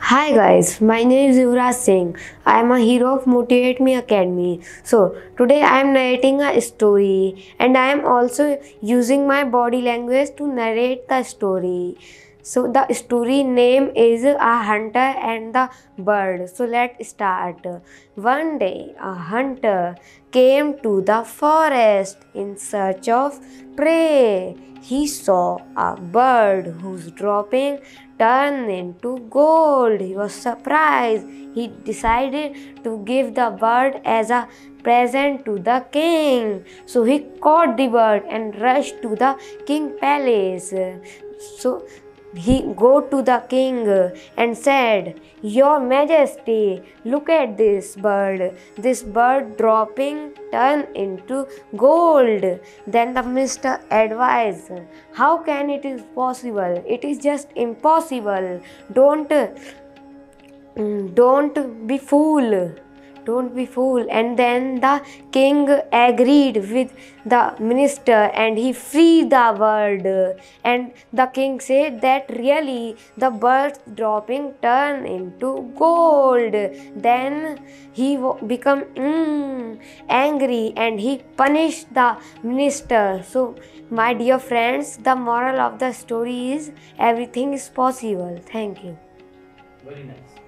Hi guys, my name is Yuvraj Singh. I am a hero of Motivate Mee Academy. So today I am narrating a story and I am also using my body language to narrate the story. So the story name is A Hunter and the Bird. So let's start. One day a hunter came to the forest in search of prey. He saw a bird whose dropping turned into gold. He was surprised. He decided to give the bird as a present to the king. So he caught the bird and rushed to the king palace. So he go to the king and said, "Your Majesty, look at this bird. This bird dropping turned into gold." Then the minister advised, "How can it is possible? It is just impossible. Don't be fool. Don't be fool." And then the king agreed with the minister and he freed the bird. And the king said that really the bird dropping turned into gold. Then he become angry and he punished the minister. So my dear friends, the moral of the story is everything is possible. Thank you. Very nice.